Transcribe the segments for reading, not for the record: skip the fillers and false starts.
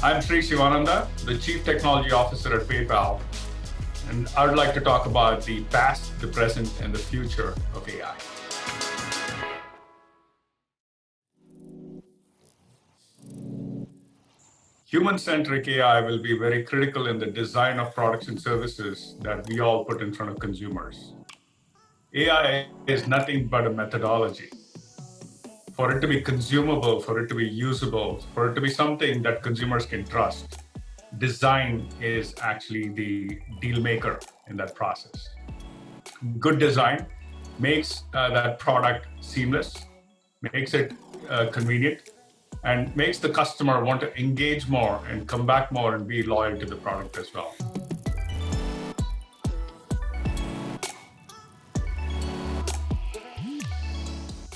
I'm Shivananda, the Chief Technology Officer at PayPal, and I would like to talk about the past, the present, and the future of AI. Human-centric AI will be very critical in the design of products and services that we all put in front of consumers. AI is nothing but a methodology. For it to be consumable, for it to be usable, for it to be something that consumers can trust, design is actually the deal maker in that process. Good design makes that product seamless, makes it convenient, and makes the customer want to engage more and come back more and be loyal to the product as well.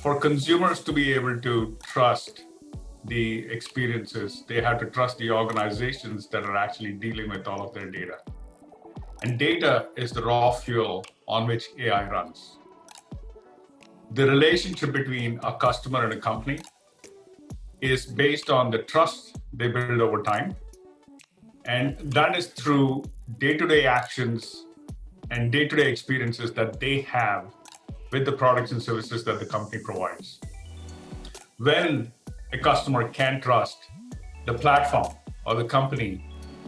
For consumers to be able to trust the experiences, they have to trust the organizations that are actually dealing with all of their data. And data is the raw fuel on which AI runs. The relationship between a customer and a company is based on the trust they build over time. And that is through day-to-day actions and day-to-day experiences that they have with the products and services that the company provides. When a customer can trust the platform or the company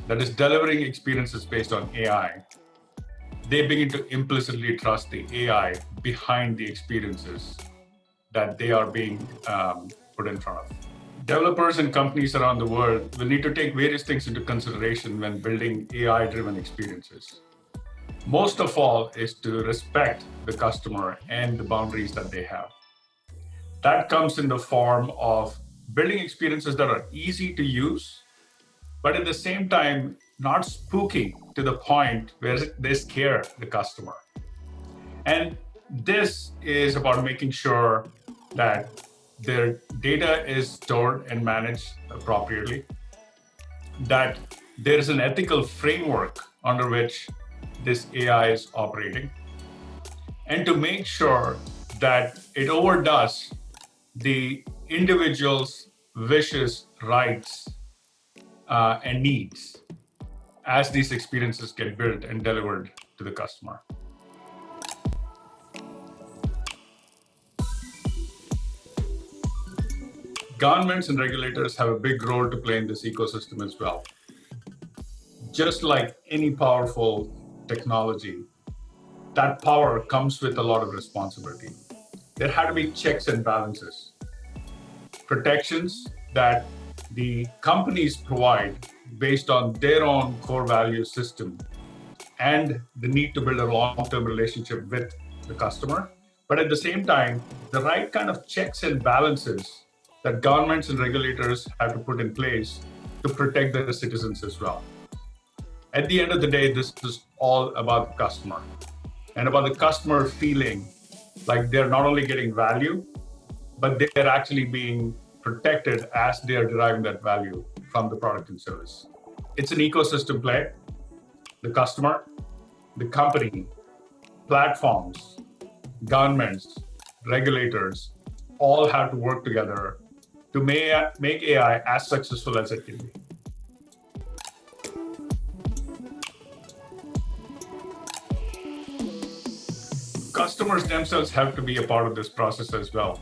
that is delivering experiences based on AI, they begin to implicitly trust the AI behind the experiences that they are being put in front of. Developers and companies around the world will need to take various things into consideration when building AI-driven experiences. Most of all is to respect the customer and the boundaries that they have. That comes in the form of building experiences that are easy to use, but at the same time, not spooky to the point where they scare the customer. And this is about making sure that their data is stored and managed appropriately, that there is an ethical framework under which this AI is operating, and to make sure that it overdoes the individual's wishes, rights, and needs as these experiences get built and delivered to the customer. Governments and regulators have a big role to play in this ecosystem as well. Just like any powerful technology, that power comes with a lot of responsibility. There had to be checks and balances, protections that the companies provide based on their own core value system and the need to build a long-term relationship with the customer. But at the same time, the right kind of checks and balances that governments and regulators have to put in place to protect their citizens as well. At the end of the day, this is all about the customer and about the customer feeling like they're not only getting value, but they're actually being protected as they are deriving that value from the product and service. It's an ecosystem play. The customer, the company, platforms, governments, regulators, all have to work together to make AI as successful as it can be. Customers themselves have to be a part of this process as well.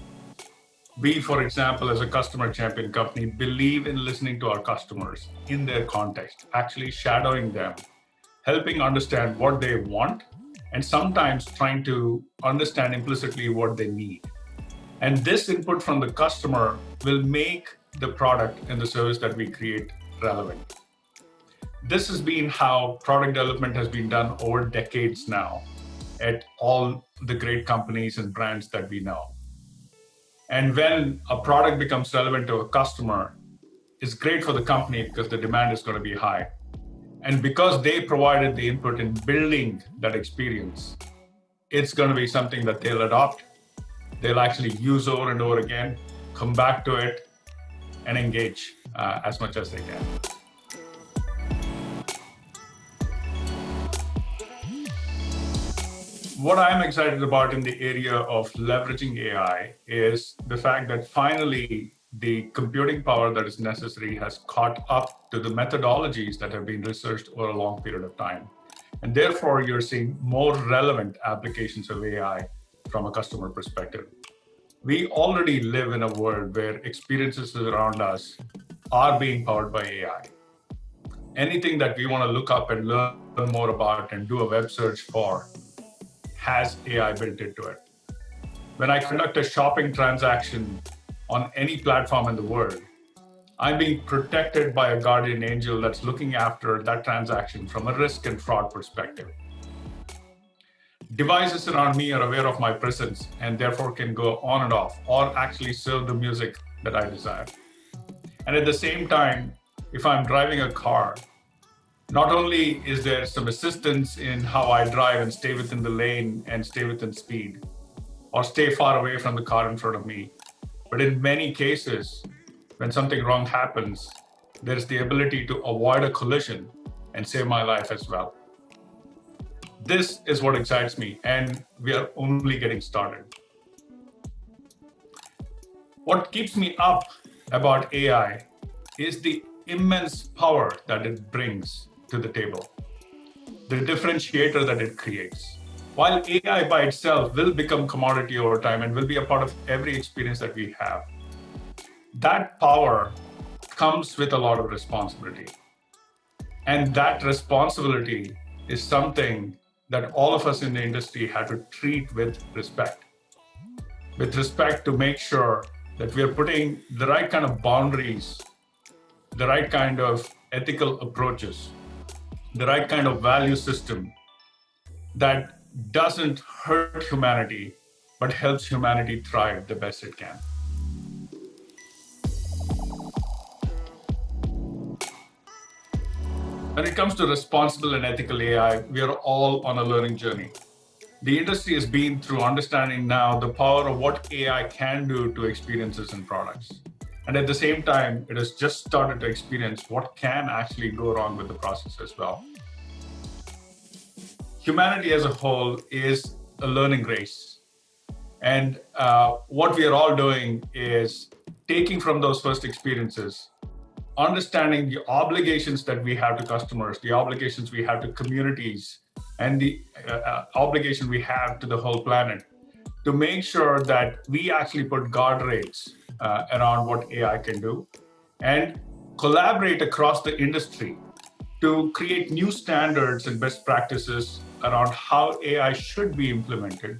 We, for example, as a customer champion company, believe in listening to our customers in their context, actually shadowing them, helping understand what they want, and sometimes trying to understand implicitly what they need. And this input from the customer will make the product and the service that we create relevant. This has been how product development has been done over decades now at all the great companies and brands that we know. And when a product becomes relevant to a customer, it's great for the company because the demand is going to be high. And because they provided the input in building that experience, it's going to be something that they'll adopt. They'll actually use over and over again, come back to it, and engage as much as they can. What I'm excited about in the area of leveraging AI is the fact that finally the computing power that is necessary has caught up to the methodologies that have been researched over a long period of time. And therefore, you're seeing more relevant applications of AI from a customer perspective. We already live in a world where experiences around us are being powered by AI. Anything that we want to look up and learn more about and do a web search for has AI built into it. When I conduct a shopping transaction on any platform in the world, I'm being protected by a guardian angel that's looking after that transaction from a risk and fraud perspective. Devices around me are aware of my presence and therefore can go on and off or actually serve the music that I desire. And at the same time, if I'm driving a car, not only is there some assistance in how I drive and stay within the lane and stay within speed, or stay far away from the car in front of me, but in many cases, when something wrong happens, there's the ability to avoid a collision and save my life as well. This is what excites me, and we are only getting started. What keeps me up about AI is the immense power that it brings to the table, the differentiator that it creates. While AI by itself will become commodity over time and will be a part of every experience that we have, that power comes with a lot of responsibility. And that responsibility is something that all of us in the industry have to treat with respect to make sure that we are putting the right kind of boundaries, the right kind of ethical approaches, the right kind of value system that doesn't hurt humanity, but helps humanity thrive the best it can. When it comes to responsible and ethical AI, we are all on a learning journey. The industry has been through understanding now the power of what AI can do to experiences and products. And at the same time, it has just started to experience what can actually go wrong with the process as well. Humanity as a whole is a learning race. And what we are all doing is taking from those first experiences, understanding the obligations that we have to customers, the obligations we have to communities, and the obligation we have to the whole planet to make sure that we actually put guardrails around what AI can do and collaborate across the industry to create new standards and best practices around how AI should be implemented,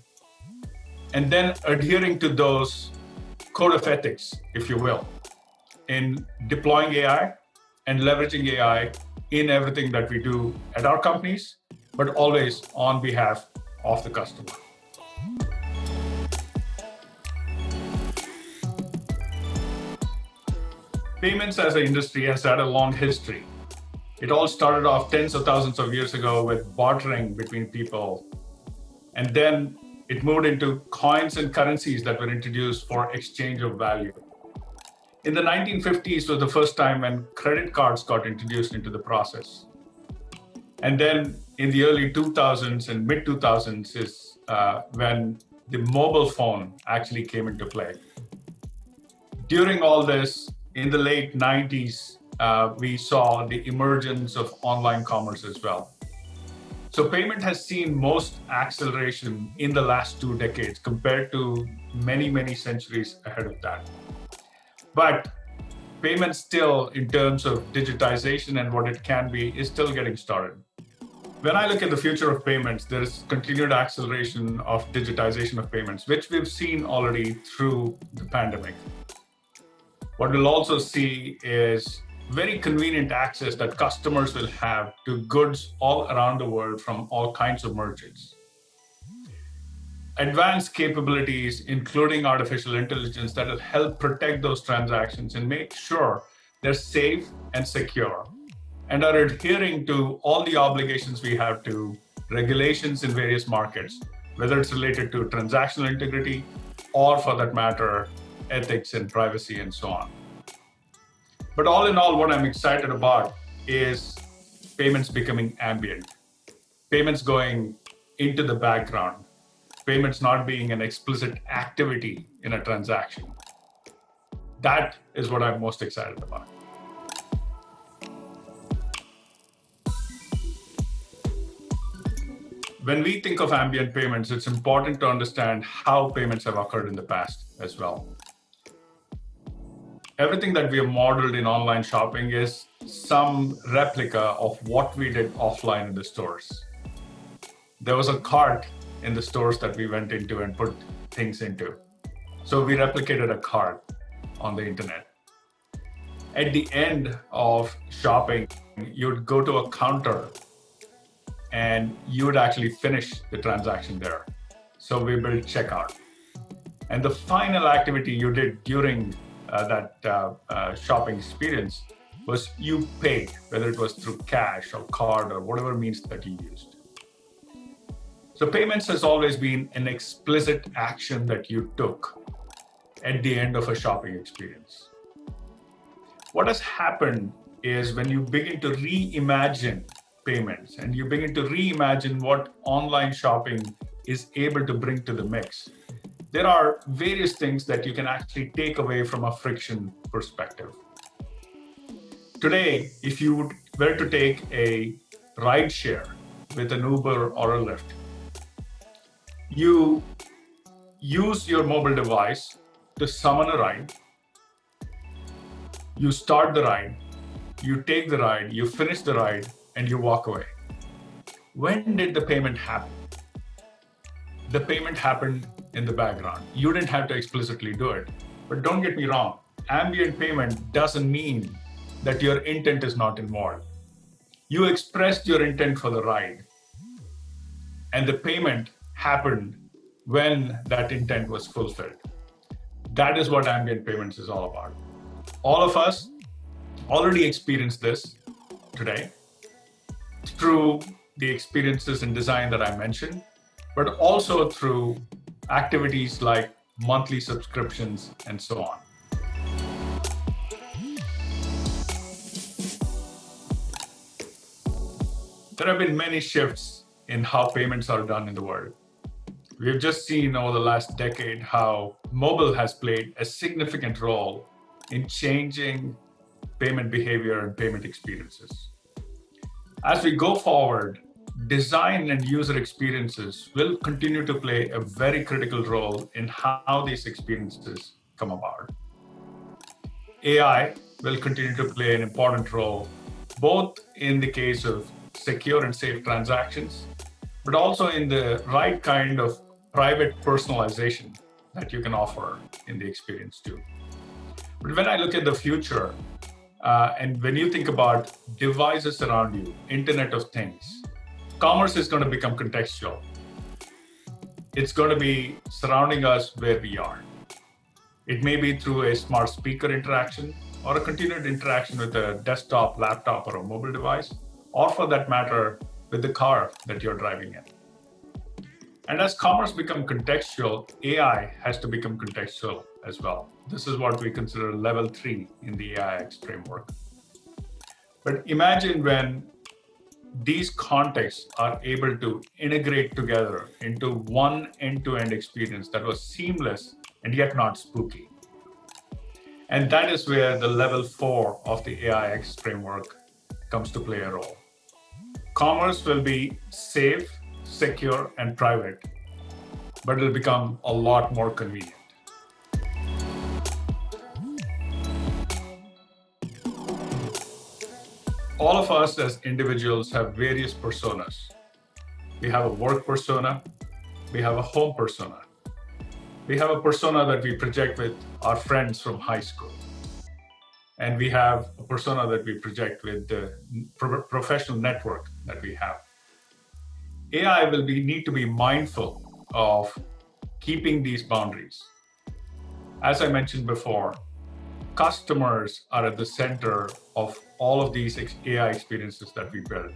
and then adhering to those code of ethics, if you will, in deploying AI and leveraging AI in everything that we do at our companies, but always on behalf of the customer. Payments as an industry has had a long history. It all started off tens of thousands of years ago with bartering between people. And then it moved into coins and currencies that were introduced for exchange of value. In the 1950s was the first time when credit cards got introduced into the process. And then in the early 2000s and mid 2000s is when the mobile phone actually came into play. During all this, in the late 90s, we saw the emergence of online commerce as well. So payment has seen most acceleration in the last 2 decades compared to many, many centuries ahead of that. But payment still, in terms of digitization and what it can be, is still getting started. When I look at the future of payments, there is continued acceleration of digitization of payments, which we've seen already through the pandemic. What we'll also see is very convenient access that customers will have to goods all around the world from all kinds of merchants. Advanced capabilities, including artificial intelligence, that will help protect those transactions and make sure they're safe and secure, and are adhering to all the obligations we have to regulations in various markets, whether it's related to transactional integrity or, for that matter, ethics and privacy and so on. But all in all, what I'm excited about is payments becoming ambient, payments going into the background, payments not being an explicit activity in a transaction. That is what I'm most excited about. When we think of ambient payments, it's important to understand how payments have occurred in the past as well. Everything that we have modeled in online shopping is some replica of what we did offline in the stores. There was a cart in the stores that we went into and put things into. So we replicated a cart on the internet. At the end of shopping, you'd go to a counter and you would actually finish the transaction there. So we built checkout. And the final activity you did during that shopping experience was you paid, whether it was through cash or card or whatever means that you used. So payments has always been an explicit action that you took at the end of a shopping experience. What has happened is when you begin to reimagine payments and you begin to reimagine what online shopping is able to bring to the mix, there are various things that you can actually take away from a friction perspective. Today, if you were to take a ride share with an Uber or a Lyft, you use your mobile device to summon a ride, you start the ride, you take the ride, you finish the ride, and you walk away. When did the payment happen? The payment happened in the background. You didn't have to explicitly do it. But don't get me wrong, ambient payment doesn't mean that your intent is not involved. You expressed your intent for the ride, and the payment happened when that intent was fulfilled. That is what ambient payments is all about. All of us already experienced this today through the experiences in design that I mentioned, but also through activities like monthly subscriptions and so on. There have been many shifts in how payments are done in the world. We've just seen over the last decade how mobile has played a significant role in changing payment behavior and payment experiences. As we go forward, design and user experiences will continue to play a very critical role in how these experiences come about. AI will continue to play an important role, both in the case of secure and safe transactions, but also in the right kind of private personalization that you can offer in the experience too. But when I look at the future, and when you think about devices around you, Internet of Things, commerce is going to become contextual. It's going to be surrounding us where we are. It may be through a smart speaker interaction or a continued interaction with a desktop, laptop, or a mobile device, or for that matter, with the car that you're driving in. And as commerce becomes contextual, AI has to become contextual as well. This is what we consider level 3 in the AIX framework. But imagine when these contexts are able to integrate together into one end-to-end experience that was seamless and yet not spooky. And that is where the level 4 of the AIX framework comes to play a role. Commerce will be safe, secure, and private, but it'll become a lot more convenient. All of us as individuals have various personas. We have a work persona, we have a home persona. We have a persona that we project with our friends from high school. And we have a persona that we project with the professional network that we have. AI will need to be mindful of keeping these boundaries. As I mentioned before, customers are at the center of all of these AI experiences that we build.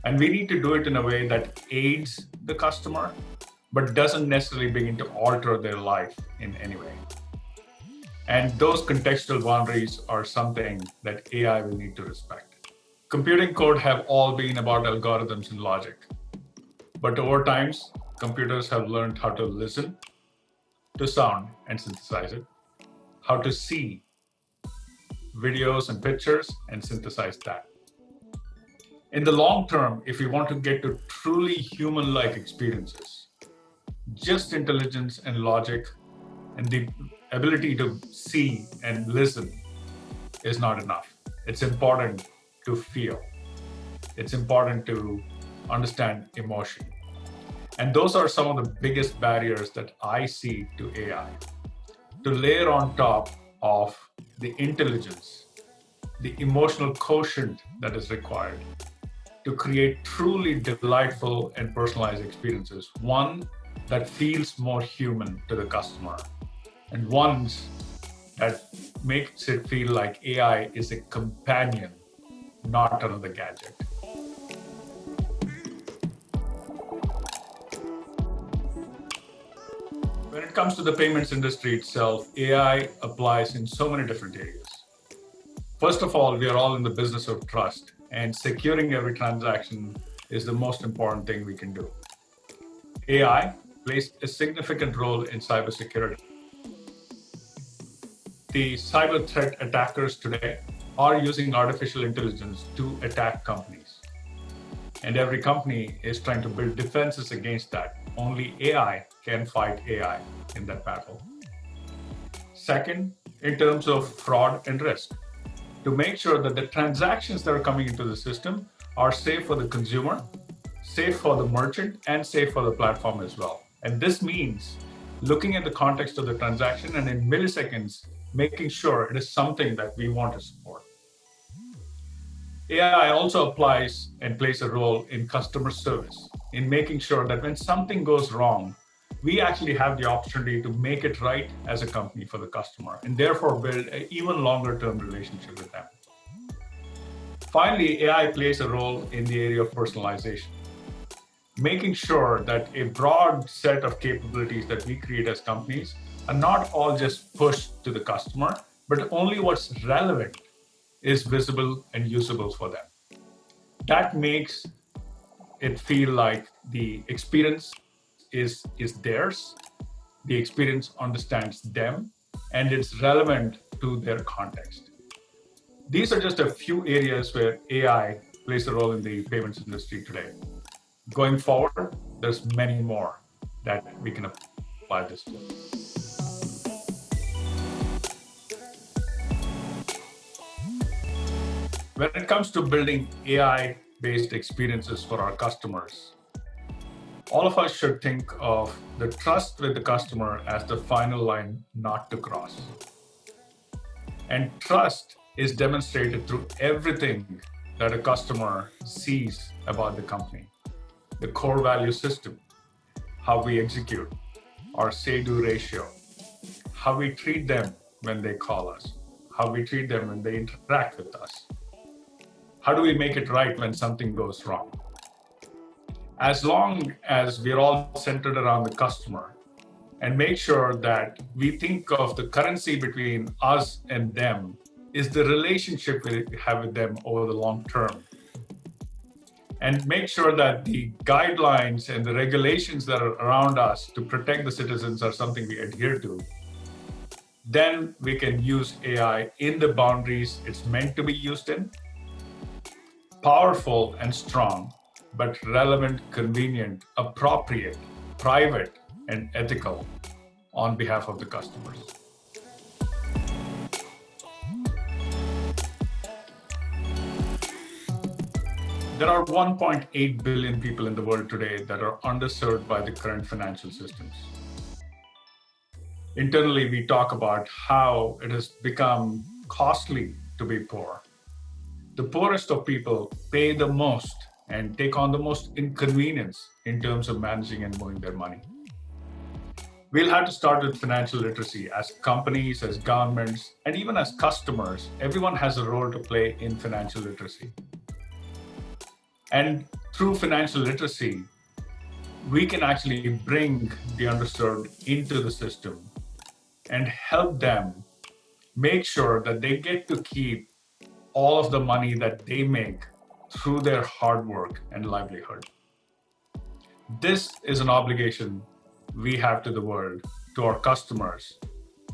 And we need to do it in a way that aids the customer, but doesn't necessarily begin to alter their life in any way. And those contextual boundaries are something that AI will need to respect. Computing code have all been about algorithms and logic. But over time, computers have learned how to listen to sound and synthesize it. how to see videos and pictures and synthesize that. In the long term, if we want to get to truly human-like experiences, just intelligence and logic and the ability to see and listen is not enough. It's important to feel. It's important to understand emotion. And those are some of the biggest barriers that I see to AI. To layer on top of the intelligence, the emotional quotient that is required to create truly delightful and personalized experiences, one that feels more human to the customer, and ones that makes it feel like AI is a companion, not another gadget. When it comes to the payments industry itself, AI applies in so many different areas. First of all, we are all in the business of trust, and securing every transaction is the most important thing we can do. AI plays a significant role in cybersecurity. The cyber threat attackers today are using artificial intelligence to attack companies. And every company is trying to build defenses against that. Only AI can fight AI in that battle. Second, in terms of fraud and risk, to make sure that the transactions that are coming into the system are safe for the consumer, safe for the merchant, and safe for the platform as well. And this means looking at the context of the transaction and in milliseconds, making sure it is something that we want to support. AI also applies and plays a role in customer service, in making sure that when something goes wrong, we actually have the opportunity to make it right as a company for the customer, and therefore build an even longer-term relationship with them. Finally, AI plays a role in the area of personalization, making sure that a broad set of capabilities that we create as companies are not all just pushed to the customer, but only what's relevant is visible and usable for them. That makes it feel like the experience is theirs, the experience understands them, and it's relevant to their context. These are just a few areas where AI plays a role in the payments industry today. Going forward, there's many more that we can apply this to. When it comes to building AI-based experiences for our customers, all of us should think of the trust with the customer as the final line not to cross. And trust is demonstrated through everything that a customer sees about the company. The core value system, how we execute, our say-do ratio, how we treat them when they call us, how we treat them when they interact with us. How do we make it right when something goes wrong? As long as we're all centered around the customer and make sure that we think of the currency between us and them is the relationship we have with them over the long term. And make sure that the guidelines and the regulations that are around us to protect the citizens are something we adhere to, then we can use AI in the boundaries it's meant to be used in. Powerful and strong, but relevant, convenient, appropriate, private, and ethical on behalf of the customers. There are 1.8 billion people in the world today that are underserved by the current financial systems. Internally, we talk about how it has become costly to be poor. The poorest of people pay the most and take on the most inconvenience in terms of managing and moving their money. We'll have to start with financial literacy. As companies, as governments, and even as customers, everyone has a role to play in financial literacy. And through financial literacy, we can actually bring the underserved into the system and help them make sure that they get to keep all of the money that they make through their hard work and livelihood. This is an obligation we have to the world, to our customers,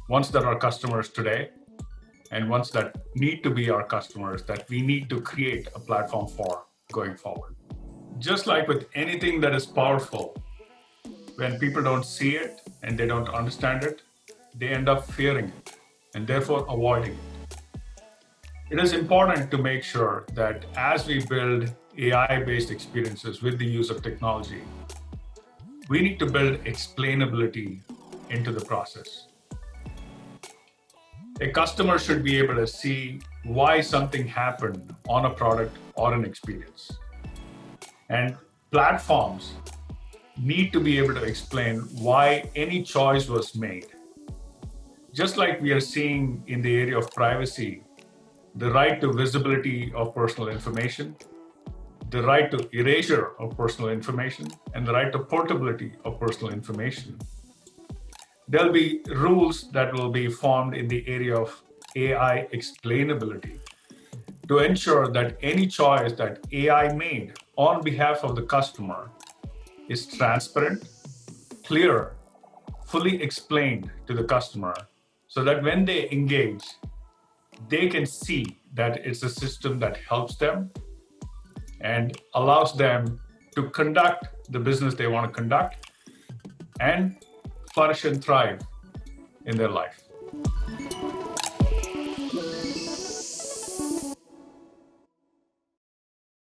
ones that are customers today and ones that need to be our customers that we need to create a platform for going forward. Just like with anything that is powerful, when people don't see it and they don't understand it, they end up fearing it and therefore avoiding it. It is important to make sure that as we build AI-based experiences with the use of technology, we need to build explainability into the process. A customer should be able to see why something happened on a product or an experience. And platforms need to be able to explain why any choice was made. Just like we are seeing in the area of privacy, the right to visibility of personal information, the right to erasure of personal information, and the right to portability of personal information. There'll be rules that will be formed in the area of AI explainability to ensure that any choice that AI made on behalf of the customer is transparent, clear, fully explained to the customer so that when they engage, they can see that it's a system that helps them and allows them to conduct the business they want to conduct and flourish and thrive in their life.